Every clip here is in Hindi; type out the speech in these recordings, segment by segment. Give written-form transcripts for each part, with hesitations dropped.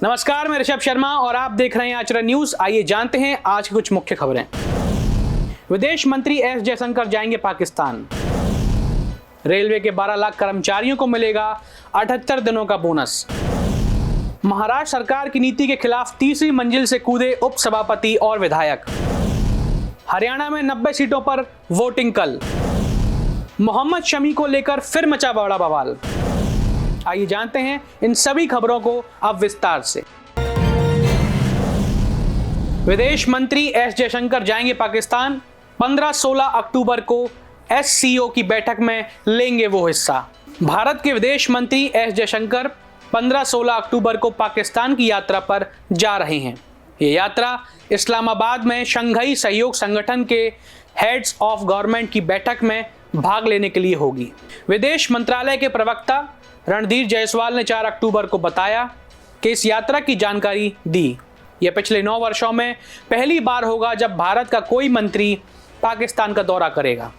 नमस्कार, मैं ऋषभ शर्मा और आप देख रहे हैं आचरण न्यूज। आइए जानते हैं आज की कुछ मुख्य खबरें। विदेश मंत्री एस जयशंकर जाएंगे पाकिस्तान। रेलवे के 12 लाख कर्मचारियों को मिलेगा 78 दिनों का बोनस। महाराष्ट्र सरकार की नीति के खिलाफ तीसरी मंजिल से कूदे उप सभापति और विधायक। हरियाणा में 90 सीटों पर वोटिंग कल। मोहम्मद शमी को लेकर फिर मचा बड़ा बवाल। आइए जानते हैं इन सभी खबरों को अब विस्तार से। विदेश मंत्री एस जयशंकर जाएंगे पाकिस्तान। 15-16 अक्टूबर को एससीओ की बैठक में लेंगे वो हिस्सा। भारत के विदेश मंत्री एस जयशंकर 15-16 अक्टूबर को पाकिस्तान की यात्रा पर जा रहे हैं। ये यात्रा इस्लामाबाद में शंघाई सहयोग संगठन के हेड्स ऑफ गवर्नमेंट की बैठक में भाग लेने के लिए होगी। विदेश मंत्रालय के प्रवक्ता रणधीर जायसवाल ने 4 अक्टूबर को बताया कि इस यात्रा की जानकारी दी। यह पिछले 9 वर्षों में पहली बार होगा जब भारत का कोई मंत्री पाकिस्तान का दौरा करेगा।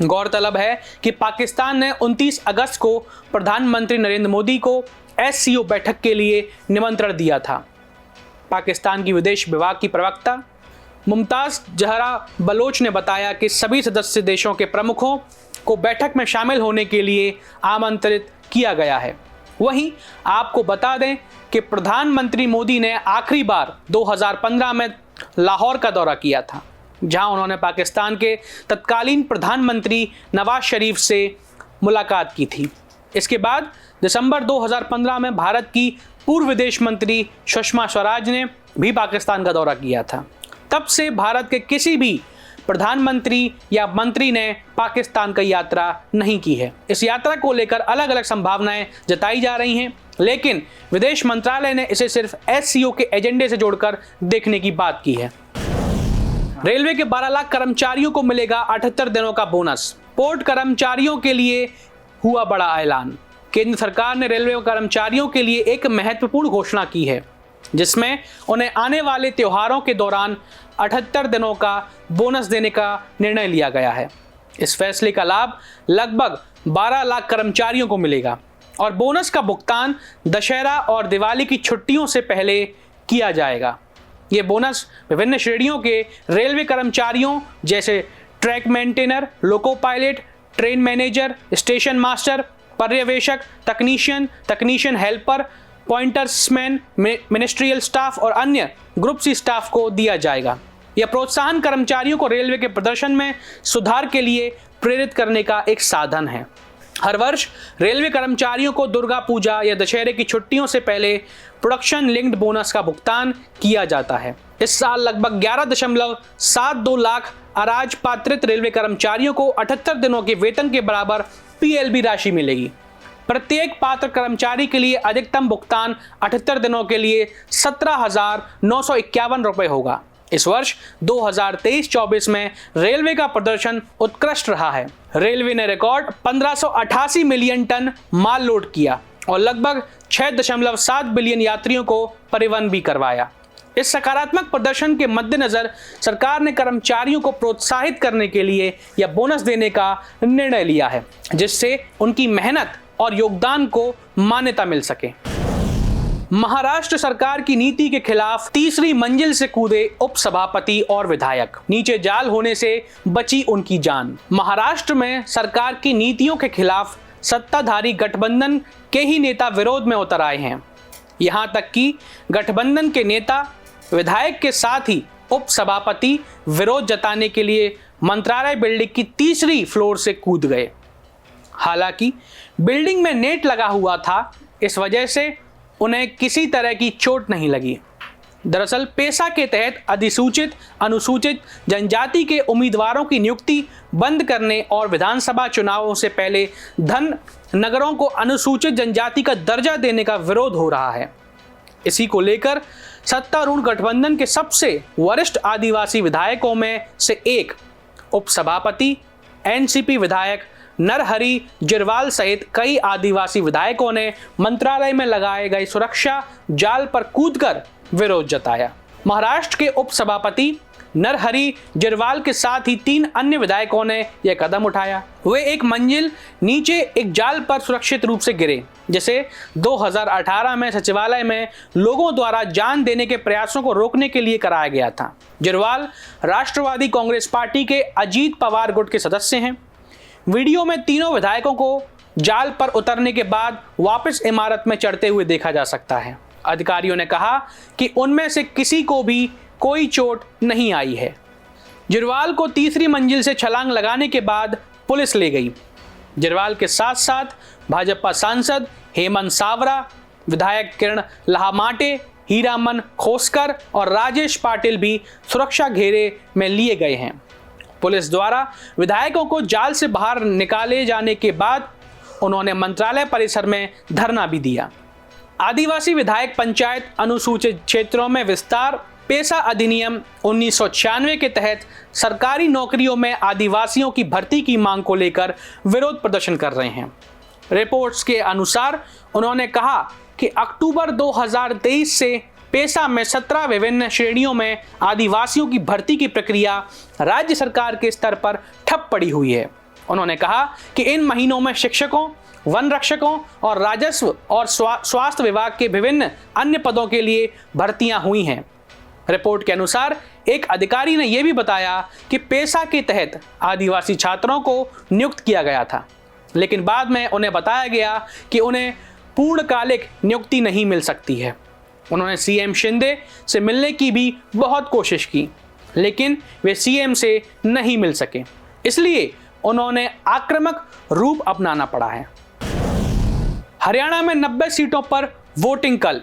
गौरतलब है कि पाकिस्तान ने 29 अगस्त को प्रधानमंत्री नरेंद्र मोदी को एससीओ बैठक के लिए निमंत्रण दिया था। पाकिस्तान की विदेश विभाग की प्रवक्ता मुमताज जहरा बलोच ने बताया कि सभी सदस्य देशों के प्रमुखों को बैठक में शामिल होने के लिए आमंत्रित किया गया है। वहीं आपको बता दें कि प्रधानमंत्री मोदी ने आखिरी बार 2015 में लाहौर का दौरा किया था, जहां उन्होंने पाकिस्तान के तत्कालीन प्रधानमंत्री नवाज शरीफ से मुलाकात की थी। इसके बाद दिसंबर 2015 में भारत की पूर्व विदेश मंत्री सुषमा स्वराज ने भी पाकिस्तान का दौरा किया था। तब से भारत के किसी भी प्रधानमंत्री या मंत्री ने पाकिस्तान की यात्रा नहीं की है। इस यात्रा को लेकर अलग अलग संभावनाएं जताई जा रही हैं, लेकिन विदेश मंत्रालय ने इसे सिर्फ एससीओ के एजेंडे से जोड़कर देखने की बात की है। रेलवे के 12 लाख कर्मचारियों को मिलेगा 78 दिनों का बोनस। पोर्ट कर्मचारियों के लिए हुआ बड़ा ऐलान। केंद्र सरकार ने रेलवे कर्मचारियों के लिए एक महत्वपूर्ण घोषणा की है, जिसमें उन्हें आने वाले त्योहारों के दौरान 78 दिनों का बोनस देने का निर्णय लिया गया है। इस फैसले का लाभ लगभग 12 लाख कर्मचारियों को मिलेगा और बोनस का भुगतान दशहरा और दिवाली की छुट्टियों से पहले किया जाएगा। ये बोनस विभिन्न श्रेणियों के रेलवे कर्मचारियों जैसे track maintainer, loco pilot, train manager, station master, पर्यवेक्षक, तकनीशियन हेल्पर, पॉइंटर्समैन, मिनिस्ट्रियल स्टाफ और अन्य ग्रुप सी स्टाफ को दिया जाएगा। यह प्रोत्साहन कर्मचारियों को रेलवे के प्रदर्शन में सुधार के लिए प्रेरित करने का एक साधन है। हर वर्ष रेलवे कर्मचारियों को दुर्गा पूजा या दशहरे की छुट्टियों से पहले प्रोडक्शन लिंक्ड बोनस का भुगतान किया जाता है। इस साल लगभग 11.72 लाख अराजपात्रित रेलवे कर्मचारियों को 78 दिनों के वेतन के बराबर पीएलबी राशि मिलेगी। प्रत्येक पात्र कर्मचारी के लिए अधिकतम भुगतान 78 दिनों के लिए 17,951 रुपए होगा। इस वर्ष 2023-24 में रेलवे का प्रदर्शन उत्कृष्ट रहा है। रेलवे ने रिकॉर्ड 1588 मिलियन टन माल लोड किया और लगभग 6.7 बिलियन यात्रियों को परिवहन भी करवाया। इस सकारात्मक प्रदर्शन के मद्देनजर सरकार ने कर्मचारियों को प्रोत्साहित करने के लिए यह बोनस देने का निर्णय लिया है, जिससे उनकी मेहनत और योगदान को मान्यता मिल सके। महाराष्ट्र सरकार की नीति के खिलाफ तीसरी मंजिल से कूदे उप सभापति और विधायक। नीचे जाल होने से बची उनकी जान। महाराष्ट्र में सरकार की नीतियों के खिलाफ सत्ताधारी गठबंधन के ही नेता विरोध में उतर आए हैं। यहां तक कि गठबंधन के नेता विधायक के साथ ही उप सभापति विरोध जताने के लिए मंत्रालय बिल्डिंग की तीसरी फ्लोर से कूद गए। हालांकि बिल्डिंग में नेट लगा हुआ था, इस वजह से उन्हें किसी तरह की चोट नहीं लगी। दरअसल पेशा के तहत अधिसूचित अनुसूचित जनजाति के उम्मीदवारों की नियुक्ति बंद करने और विधानसभा चुनावों से पहले धन नगरों को अनुसूचित जनजाति का दर्जा देने का विरोध हो रहा है। इसी को लेकर सत्तारूढ़ गठबंधन के सबसे वरिष्ठ आदिवासी विधायकों में से एक उपसभापति एनसीपी विधायक नरहरि जिरवाल सहित कई आदिवासी विधायकों ने मंत्रालय में लगाए गए सुरक्षा जाल पर कूदकर विरोध जताया। महाराष्ट्र के उपसभापति नरहरि जिरवाल के साथ ही 3 अन्य विधायकों ने यह कदम उठाया। वे एक मंजिल नीचे एक जाल पर सुरक्षित रूप से गिरे, जिसे 2018 में सचिवालय में लोगों द्वारा जान देने के प्रयासों को रोकने के लिए कराया गया था। जिरवाल राष्ट्रवादी कांग्रेस पार्टी के अजीत पवार गुट के सदस्य हैं। वीडियो में तीनों विधायकों को जाल पर उतरने के बाद वापस इमारत में चढ़ते हुए देखा जा सकता है। अधिकारियों ने कहा कि उनमें से किसी को भी कोई चोट नहीं आई है। जिरवाल को तीसरी मंजिल से छलांग लगाने के बाद पुलिस ले गई। जिरवाल के साथ साथ भाजपा सांसद हेमंत सावरा, विधायक किरण लहामाटे, हीरामन खोसकर और राजेश पाटिल भी सुरक्षा घेरे में लिए गए हैं। पुलिस द्वारा विधायकों को जाल से बाहर निकाले जाने के बाद उन्होंने मंत्रालय परिसर में धरना भी दिया। आदिवासी विधायक पंचायत अनुसूचित क्षेत्रों में विस्तार पेशा अधिनियम 1996 के तहत सरकारी नौकरियों में आदिवासियों की भर्ती की मांग को लेकर विरोध प्रदर्शन कर रहे हैं। रिपोर्ट्स के अनुसार उन्होंने कहा कि अक्टूबर 2023 से पेशा में 17 विभिन्न श्रेणियों में आदिवासियों की भर्ती की प्रक्रिया राज्य सरकार के स्तर पर ठप पड़ी हुई है। उन्होंने कहा कि इन महीनों में शिक्षकों, वन रक्षकों और राजस्व और स्वास्थ्य विभाग के विभिन्न अन्य पदों के लिए भर्तियां हुई हैं। रिपोर्ट के अनुसार एक अधिकारी ने यह भी बताया कि पेशा के तहत आदिवासी छात्रों को नियुक्त किया गया था, लेकिन बाद में उन्हें बताया गया कि उन्हें पूर्णकालिक नियुक्ति नहीं मिल सकती है। उन्होंने सीएम शिंदे से मिलने की भी बहुत कोशिश की, लेकिन वे सीएम से नहीं मिल सके, इसलिए उन्होंने आक्रामक रूप अपनाना पड़ा है। हरियाणा में 90 सीटों पर वोटिंग कल,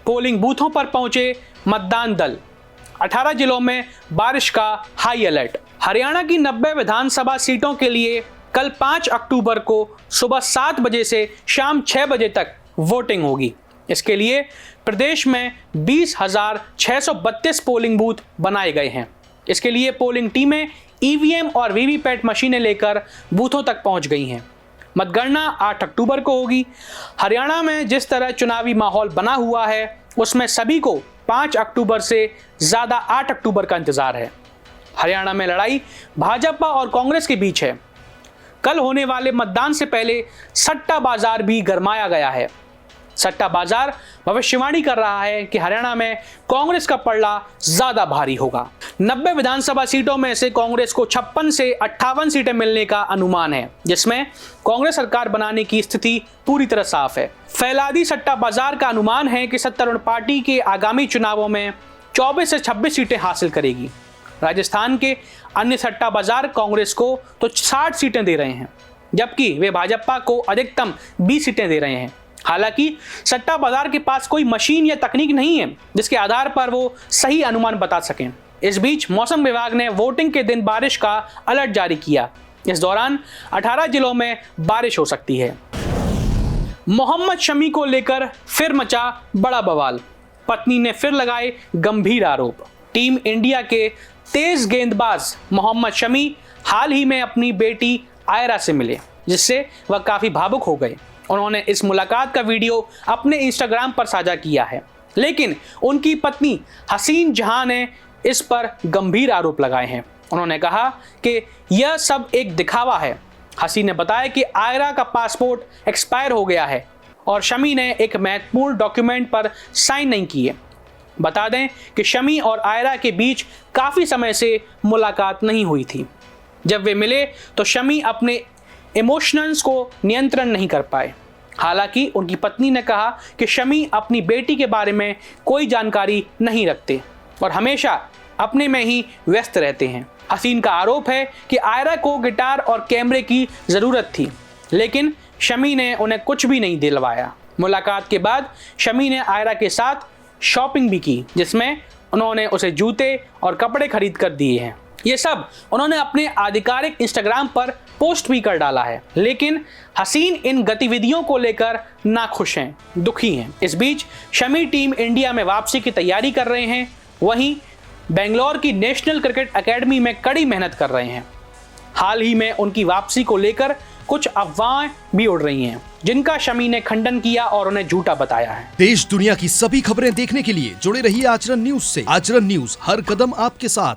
पोलिंग बूथों पर पहुंचे मतदान दल। 18 जिलों में बारिश का हाई अलर्ट। हरियाणा की 90 विधानसभा सीटों के लिए कल 5 अक्टूबर को सुबह 7 बजे से शाम 6 बजे तक वोटिंग होगी। इसके लिए प्रदेश में 20,632 पोलिंग बूथ बनाए गए हैं। इसके लिए पोलिंग टीमें ईवीएम और वीवीपैट मशीनें लेकर बूथों तक पहुंच गई हैं। मतगणना 8 अक्टूबर को होगी। हरियाणा में जिस तरह चुनावी माहौल बना हुआ है, उसमें सभी को 5 अक्टूबर से ज़्यादा 8 अक्टूबर का इंतजार है। हरियाणा में लड़ाई भाजपा और कांग्रेस के बीच है। कल होने वाले मतदान से पहले सट्टा बाजार भी गरमाया गया है। सट्टा बाजार भविष्यवाणी कर रहा है कि हरियाणा में कांग्रेस का पलड़ा ज्यादा भारी होगा। 90 विधानसभा सीटों में से कांग्रेस को 56 से 58 सीटें मिलने का अनुमान है, जिसमें कांग्रेस सरकार बनाने की स्थिति पूरी तरह साफ है। फैलादी सट्टा बाजार का अनुमान है कि सत्तारूढ़ पार्टी के आगामी चुनावों में 24 से 26 सीटें हासिल करेगी। राजस्थान के अन्य सट्टा बाजार कांग्रेस को तो 60 सीटें दे रहे हैं, जबकि वे भाजपा को अधिकतम 20 सीटें दे रहे हैं। हालांकि सट्टा बाजार के पास कोई मशीन या तकनीक नहीं है जिसके आधार पर वो सही अनुमान बता सकें। इस बीच मौसम विभाग ने वोटिंग के दिन बारिश का अलर्ट जारी किया। इस दौरान 18 जिलों में बारिश हो सकती है। मोहम्मद शमी को लेकर फिर मचा बड़ा बवाल। पत्नी ने फिर लगाए गंभीर आरोप। टीम इंडिया के तेज गेंदबाज मोहम्मद शमी हाल ही में अपनी बेटी आयरा से मिले, जिससे वह काफी भावुक हो गए। उन्होंने इस मुलाकात का वीडियो अपने इंस्टाग्राम पर साझा किया है, लेकिन उनकी पत्नी हसीन जहां ने इस पर गंभीर आरोप लगाए हैं। उन्होंने कहा कि यह सब एक दिखावा है। हसीन ने बताया कि आयरा का पासपोर्ट एक्सपायर हो गया है और शमी ने एक महत्वपूर्ण डॉक्यूमेंट पर साइन नहीं किए। बता दें कि शमी और आयरा के बीच काफ़ी समय से मुलाकात नहीं हुई थी। जब वे मिले तो शमी अपने इमोशंस को नियंत्रण नहीं कर पाए। हालांकि उनकी पत्नी ने कहा कि शमी अपनी बेटी के बारे में कोई जानकारी नहीं रखते और हमेशा अपने में ही व्यस्त रहते हैं। हसीन का आरोप है कि आयरा को गिटार और कैमरे की ज़रूरत थी, लेकिन शमी ने उन्हें कुछ भी नहीं दिलवाया। मुलाकात के बाद शमी ने आयरा के साथ शॉपिंग भी की, जिसमें उन्होंने उसे जूते और कपड़े खरीद कर दिए हैं। ये सब उन्होंने अपने आधिकारिक इंस्टाग्राम पर पोस्ट भी कर डाला है, लेकिन हसीन इन गतिविधियों को लेकर नाखुश हैं, दुखी हैं। इस बीच शमी टीम इंडिया में वापसी की तैयारी कर रहे हैं। वहीं बेंगलोर की नेशनल क्रिकेट एकेडमी में कड़ी मेहनत कर रहे हैं। हाल ही में उनकी वापसी को लेकर कुछ अफवाहें भी उड़ रही हैं, जिनका शमी ने खंडन किया और उन्हें झूठा बताया है। देश दुनिया की सभी खबरें देखने के लिए जुड़े रहिए आचरण न्यूज से। आचरण न्यूज, हर कदम आपके साथ।